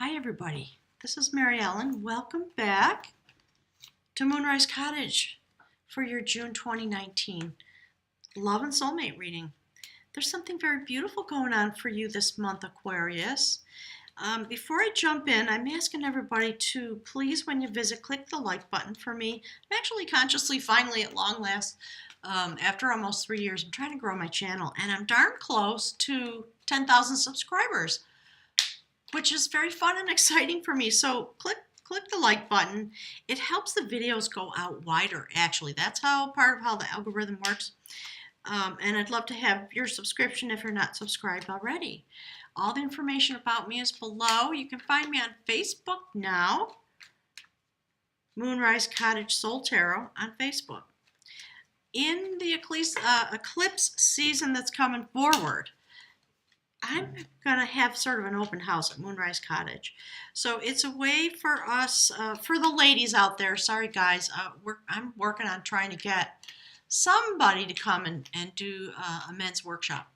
Hi everybody, this is Mary Ellen. Welcome back to Moonrise Cottage for your June 2019 Love and Soulmate reading. There's something very beautiful going on for you this month, Aquarius. Before I jump in, I'm asking everybody to please, when you visit, click the like button for me. I'm actually consciously, finally, at long last, after almost 3 years, I'm trying to grow my channel, and I'm darn close to 10,000 subscribers, which is very fun and exciting for me. So click the like button. It helps the videos go out wider, actually. That's part of how the algorithm works. And I'd love to have your subscription if you're not subscribed already. All the information about me is below. You can find me on Facebook now. Moonrise Cottage Soul Tarot on Facebook. In the eclipse season that's coming forward, I'm going to have sort of an open house at Moonrise Cottage. So it's a way for us, for the ladies out there, sorry guys, I'm working on trying to get somebody to come and do a men's workshop.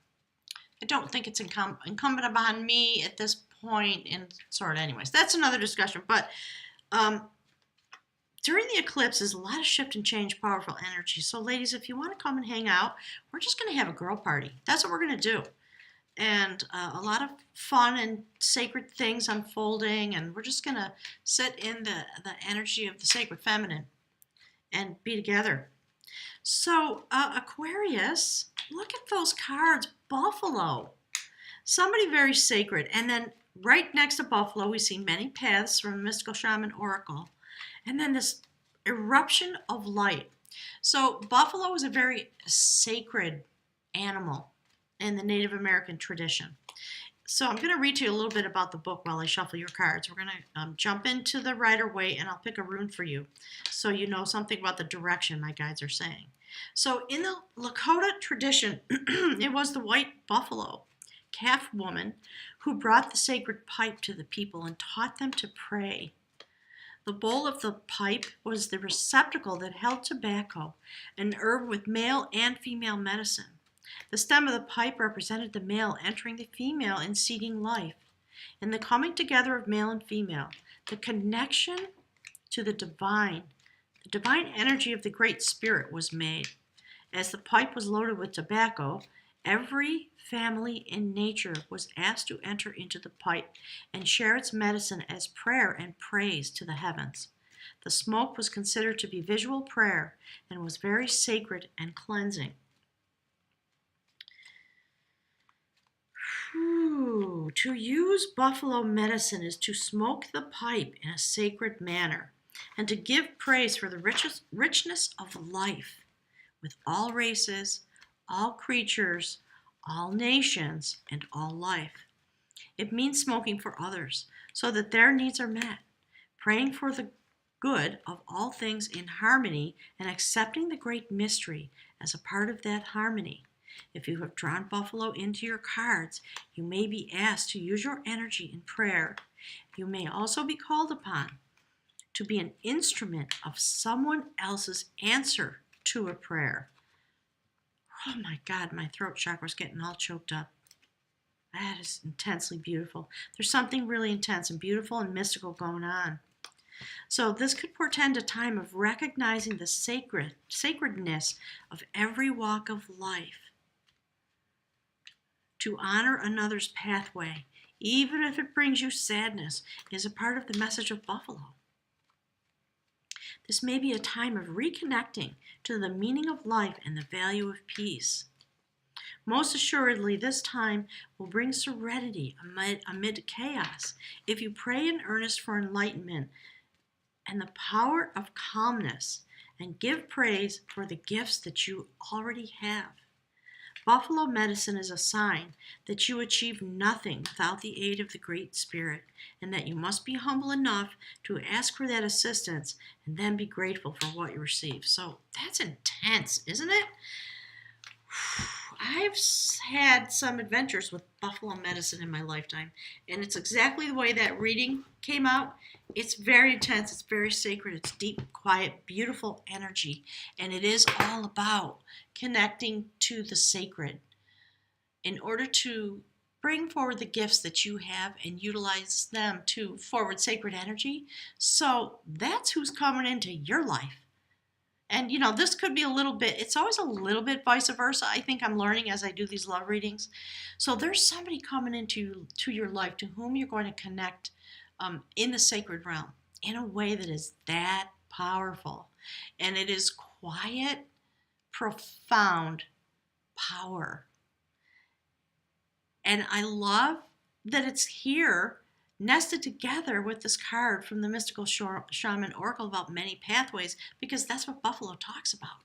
I don't think it's incumbent upon me at this point, and sort of anyways. That's another discussion. But during the eclipse is a lot of shift and change, powerful energy. So ladies, if you want to come and hang out, we're just going to have a girl party. That's what we're going to do. And a lot of fun and sacred things unfolding, and we're just going to sit in the energy of the sacred feminine and be together. So Aquarius, look at those cards. Buffalo, somebody very sacred. And then right next to Buffalo, we see many paths from Mystical Shaman Oracle. And then this eruption of light. So Buffalo is a very sacred animal in the Native American tradition. So I'm going to read to you a little bit about the book while I shuffle your cards. We're going to jump into the Rider Waite, and I'll pick a rune for you so you know something about the direction my guides are saying. So in the Lakota tradition, it was the white buffalo, calf woman, who brought the sacred pipe to the people and taught them to pray. The bowl of the pipe was the receptacle that held tobacco, an herb with male and female medicine. The stem of the pipe represented the male entering the female and seeding life. In the coming together of male and female, the connection to the divine energy of the Great Spirit was made. As the pipe was loaded with tobacco, every family in nature was asked to enter into the pipe and share its medicine as prayer and praise to the heavens. The smoke was considered to be visual prayer and was very sacred and cleansing. To use buffalo medicine is to smoke the pipe in a sacred manner and to give praise for the richness of life with all races, all creatures, all nations, and all life. It means smoking for others so that their needs are met, praying for the good of all things in harmony, and accepting the great mystery as a part of that harmony. If you have drawn buffalo into your cards, you may be asked to use your energy in prayer. You may also be called upon to be an instrument of someone else's answer to a prayer. Oh my God, my throat chakra's getting all choked up. That is intensely beautiful. There's something really intense and beautiful and mystical going on. So this could portend a time of recognizing the sacredness of every walk of life. To honor another's pathway, even if it brings you sadness, is a part of the message of Buffalo. This may be a time of reconnecting to the meaning of life and the value of peace. Most assuredly, this time will bring serenity amid chaos if you pray in earnest for enlightenment and the power of calmness, and give praise for the gifts that you already have. Buffalo medicine is a sign that you achieve nothing without the aid of the Great Spirit, and that you must be humble enough to ask for that assistance and then be grateful for what you receive. So that's intense, isn't it? I've had some adventures with buffalo medicine in my lifetime, and it's exactly the way that reading came out. It's very intense, it's very sacred, it's deep, quiet, beautiful energy, and it is all about connecting to the sacred in order to bring forward the gifts that you have and utilize them to forward sacred energy. So that's who's coming into your life. And, you know, this could be a little bit, it's always a little bit vice versa. I think I'm learning as I do these love readings. So there's somebody coming into your life to whom you're going to connect in the sacred realm in a way that is that powerful. And it is quiet, profound power. And I love that it's here nested together with this card from the Mystical Shaman Oracle about many pathways, because that's what Buffalo talks about.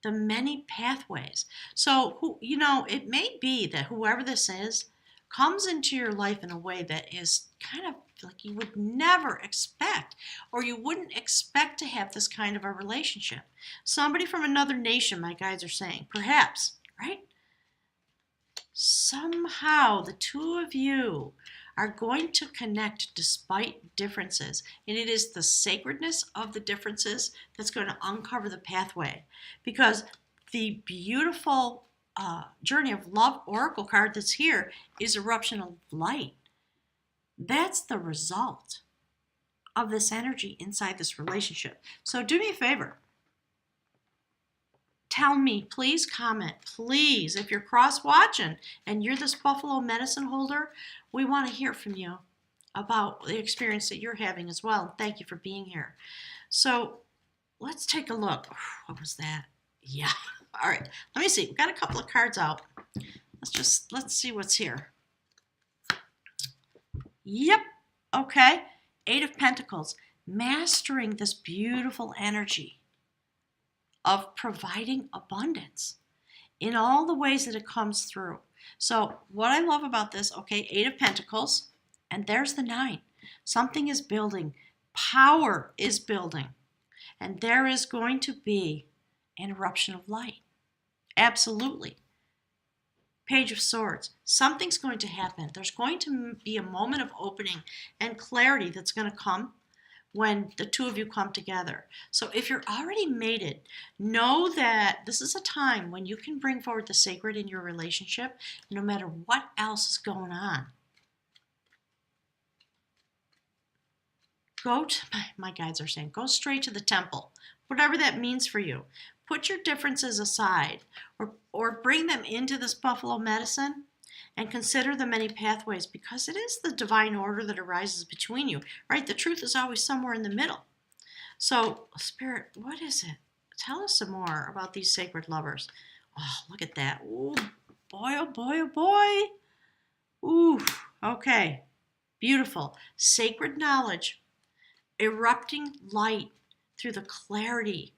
The many pathways. So, you know, it may be that whoever this is comes into your life in a way that is kind of like you would never expect, or you wouldn't expect to have this kind of a relationship. Somebody from another nation, my guides are saying, perhaps, right? Somehow the two of you are going to connect despite differences. And it is the sacredness of the differences that's going to uncover the pathway. Because the beautiful Journey of Love Oracle card that's here is Eruption of Light. That's the result of this energy inside this relationship. So do me a favor. Tell me, please comment, please. If you're cross-watching and you're this Buffalo medicine holder, we want to hear from you about the experience that you're having as well. Thank you for being here. So let's take a look. What was that? Yeah. All right. Let me see. We've got a couple of cards out. Let's see what's here. Yep. Okay. Eight of Pentacles. Mastering this beautiful energy of providing abundance in all the ways that it comes through. So what I love about this, okay, Eight of Pentacles, and there's the 9. Something is building. Power is building. And there is going to be an eruption of light. Absolutely. Page of Swords. Something's going to happen. There's going to be a moment of opening and clarity that's going to come when the two of you come together. So if you're already mated, know that this is a time when you can bring forward the sacred in your relationship, no matter what else is going on. My guides are saying, go straight to the temple, whatever that means for you. Put your differences aside, or bring them into this Buffalo medicine, and consider the many pathways, because it is the divine order that arises between you, right? The truth is always somewhere in the middle. So, Spirit, what is it? Tell us some more about these sacred lovers. Oh, look at that. Ooh, boy, oh boy, oh boy. Ooh, okay. Beautiful. Sacred knowledge, erupting light through the clarity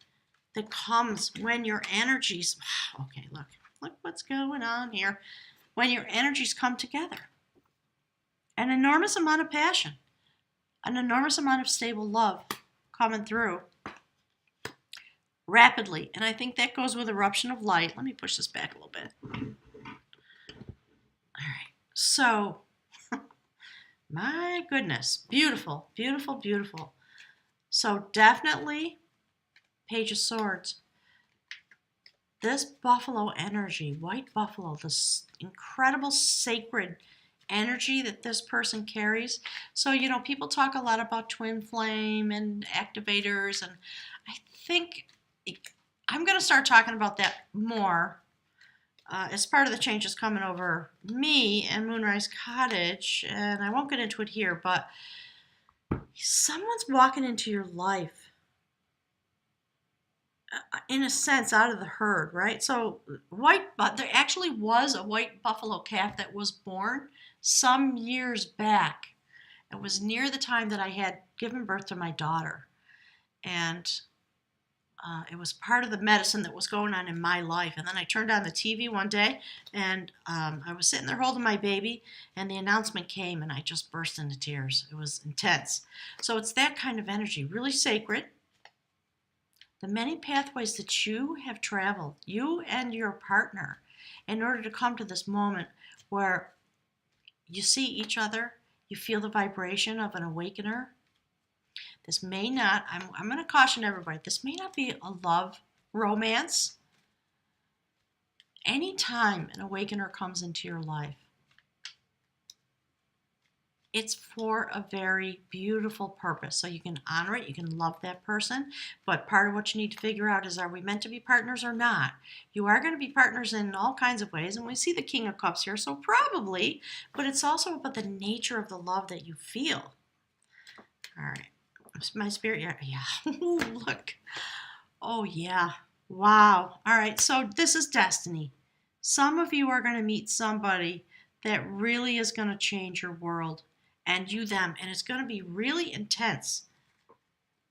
that comes when your energies, okay, look what's going on here. When your energies come together. An enormous amount of passion, an enormous amount of stable love coming through rapidly. And I think that goes with Eruption of Light. Let me push this back a little bit. All right. So, my goodness. Beautiful, beautiful, beautiful. So definitely Page of Swords. This buffalo energy, white buffalo, this incredible sacred energy that this person carries. So, you know, people talk a lot about twin flame and activators, and I think I'm going to start talking about that more as part of the changes coming over me and Moonrise Cottage, and I won't get into it here, but someone's walking into your life in a sense, out of the herd, right? So there actually was a white buffalo calf that was born some years back. It was near the time that I had given birth to my daughter. And it was part of the medicine that was going on in my life. And then I turned on the TV one day, and I was sitting there holding my baby, and the announcement came, and I just burst into tears. It was intense. So it's that kind of energy, really sacred. The many pathways that you have traveled, you and your partner, in order to come to this moment where you see each other, you feel the vibration of an awakener. This may not, I'm going to caution everybody, this may not be a love romance. Anytime an awakener comes into your life, it's for a very beautiful purpose. So you can honor it, you can love that person, but part of what you need to figure out is, are we meant to be partners or not? You are going to be partners in all kinds of ways, and we see the King of Cups here, so probably, but it's also about the nature of the love that you feel. All right, my spirit, yeah. Ooh, look. Oh, yeah. Wow. All right, so this is destiny. Some of you are going to meet somebody that really is going to change your world, and you them, and it's going to be really intense,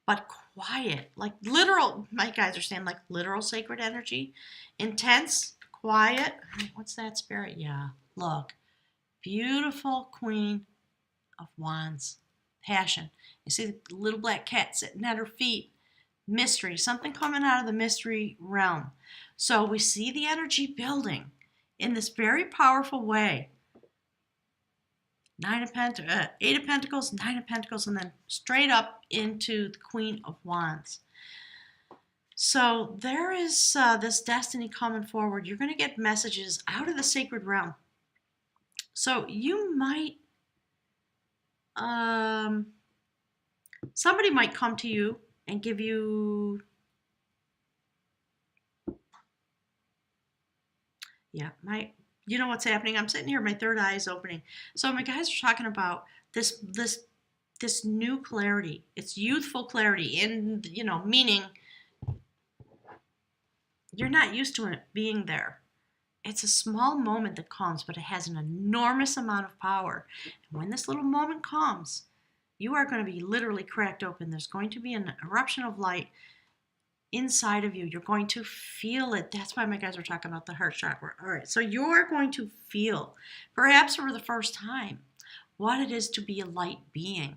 but quiet, like literal, my guys are saying like literal sacred energy, intense, quiet. What's that, spirit? Yeah, look, beautiful Queen of Wands, passion. You see the little black cat sitting at her feet, mystery, something coming out of the mystery realm. So we see the energy building in this very powerful way. Eight of Pentacles, Nine of Pentacles, and then straight up into the Queen of Wands. So there is this destiny coming forward. You're going to get messages out of the sacred realm. So you might, somebody might come to you and give you, you know what's happening? I'm sitting here, my third eye is opening. So my guys are talking about this new clarity. It's youthful clarity, and meaning you're not used to it being there. It's a small moment that comes, but it has an enormous amount of power. And when this little moment comes, you are going to be literally cracked open. There's going to be an eruption of light inside of you. You're going to feel it. That's why my guys are talking about the heart chakra. All right, so you're going to feel, perhaps for the first time, what it is to be a light being.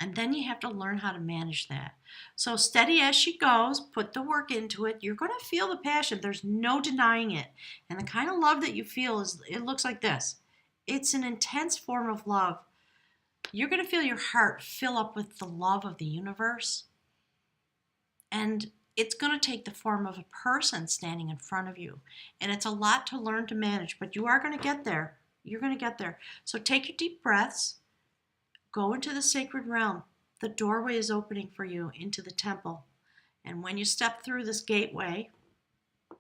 And then you have to learn how to manage that. So steady as she goes, put the work into it. You're going to feel the passion. There's no denying it. And the kind of love that you feel it looks like this. It's an intense form of love. You're going to feel your heart fill up with the love of the universe. And it's going to take the form of a person standing in front of you. And it's a lot to learn to manage, but you are going to get there. You're going to get there. So take your deep breaths. Go into the sacred realm. The doorway is opening for you into the temple. And when you step through this gateway,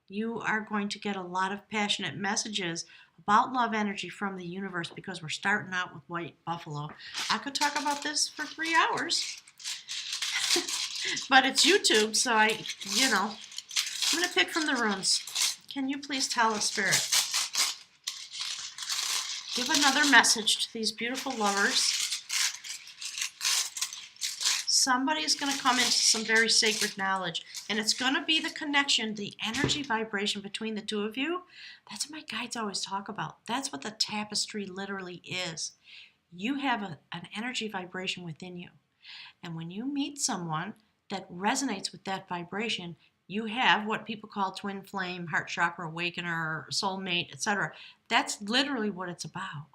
you are going to get a lot of passionate messages about love energy from the universe, because we're starting out with white buffalo. I could talk about this for 3 hours. But it's YouTube, so I'm going to pick from the runes. Can you please tell us, Spirit? Give another message to these beautiful lovers. Somebody's going to come into some very sacred knowledge, and it's going to be the connection, the energy vibration between the two of you. That's what my guides always talk about. That's what the tapestry literally is. You have an energy vibration within you. And when you meet someone that resonates with that vibration, you have what people call twin flame, heart chakra awakener, soulmate, etc. That's literally what it's about.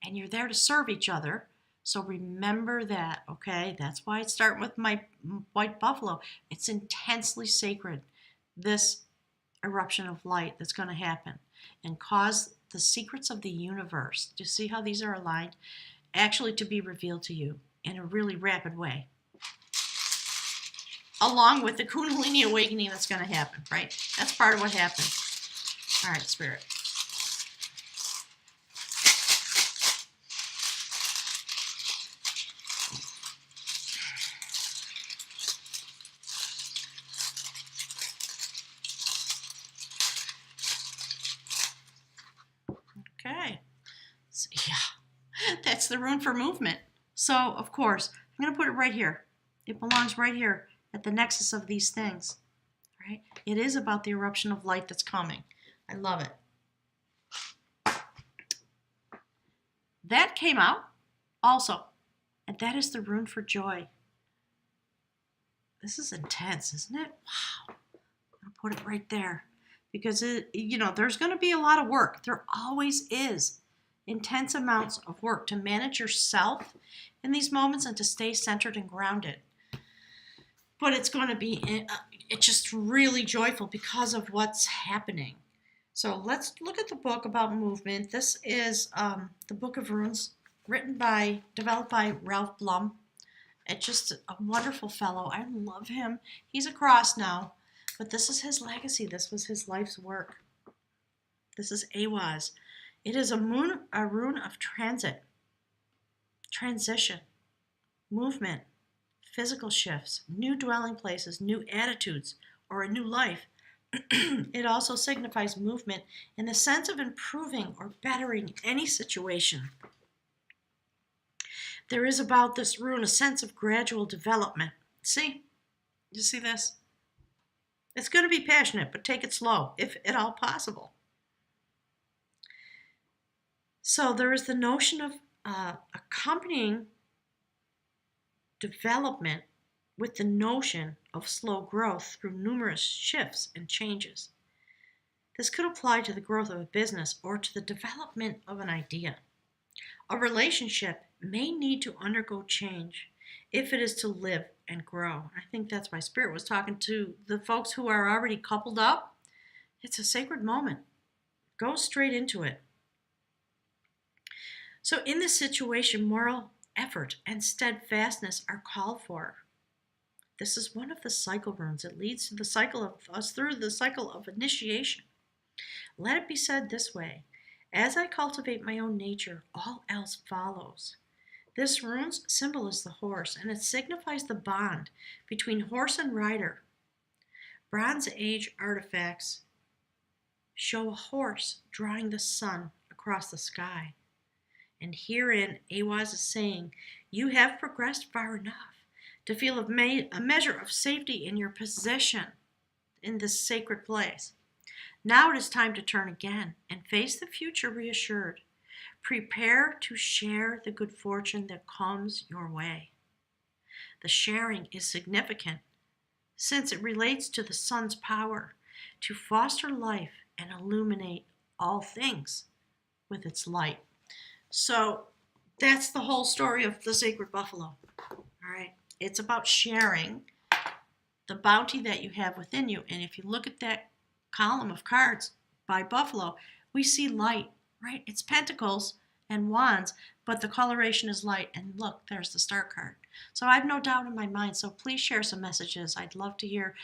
And you're there to serve each other. So remember that, okay? That's why it's starting with my white buffalo. It's intensely sacred, this eruption of light that's going to happen and cause the secrets of the universe, do you see how these are aligned, actually to be revealed to you in a really rapid way, along with the Kundalini awakening that's going to happen, right? That's part of what happened. All right, Spirit. Okay. So, yeah, that's the rune for movement. So, of course, I'm going to put it right here. It belongs right here at the nexus of these things, right? It is about the eruption of light that's coming. I love it. That came out also, and that is the rune for joy. This is intense, isn't it? Wow. I'm going to put it right there because, there's going to be a lot of work. There always is intense amounts of work to manage yourself in these moments and to stay centered and grounded. But it's going to be it's just really joyful because of what's happening. So let's look at the book about movement. This is the Book of Runes. developed by Ralph Blum. It's just a wonderful fellow. I love him. He's a cross now, but this is his legacy. This was his life's work. This is Awaz. It is a rune of transit, transition, movement, physical shifts, new dwelling places, new attitudes, or a new life. It also signifies movement in the sense of improving or bettering any situation. There is about this rune a sense of gradual development. See? You see this? It's going to be passionate, but take it slow, if at all possible. So there is the notion of accompanying development with the notion of slow growth through numerous shifts and changes. This could apply to the growth of a business or to the development of an idea. A relationship may need to undergo change if it is to live and grow. I think that's why Spirit was talking to the folks who are already coupled up. It's a sacred moment. Go straight into it. So in this situation, moral effort and steadfastness are called for. This is one of the cycle runes. It leads to the cycle of us through the cycle of initiation. Let it be said this way: as I cultivate my own nature, all else follows. This rune's symbol is the horse, and it signifies the bond between horse and rider. Bronze Age artifacts show a horse drawing the sun across the sky. And herein, Awaz is saying, you have progressed far enough to feel a measure of safety in your position in this sacred place. Now it is time to turn again and face the future reassured. Prepare to share the good fortune that comes your way. The sharing is significant since it relates to the sun's power to foster life and illuminate all things with its light. So that's the whole story of the Sacred Buffalo. All right. It's about sharing the bounty that you have within you. And if you look at that column of cards by Buffalo, we see light, right? It's pentacles and wands, but the coloration is light. And look, there's the star card. So I have no doubt in my mind. So please share some messages. I'd love to hear.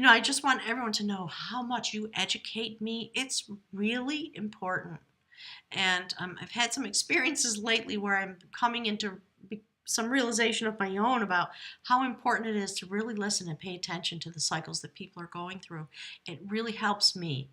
I just want everyone to know how much you educate me. It's really important. And I've had some experiences lately where I'm coming into some realization of my own about how important it is to really listen and pay attention to the cycles that people are going through. It really helps me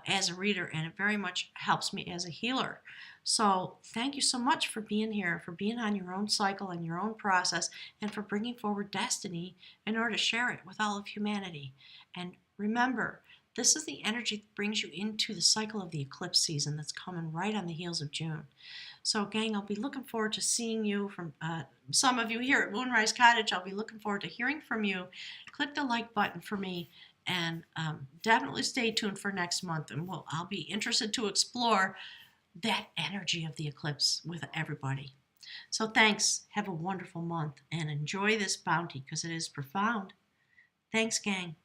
as a reader, and it very much helps me as a healer. So thank you so much for being here, for being on your own cycle and your own process, and for bringing forward destiny in order to share it with all of humanity. And remember, this is the energy that brings you into the cycle of the eclipse season that's coming right on the heels of June. So, gang, I'll be looking forward to seeing you from some of you here at Moonrise Cottage. I'll be looking forward to hearing from you. Click the like button for me, and definitely stay tuned for next month. And I'll be interested to explore that energy of the eclipse with everybody. So thanks. Have a wonderful month and enjoy this bounty because it is profound. Thanks, gang.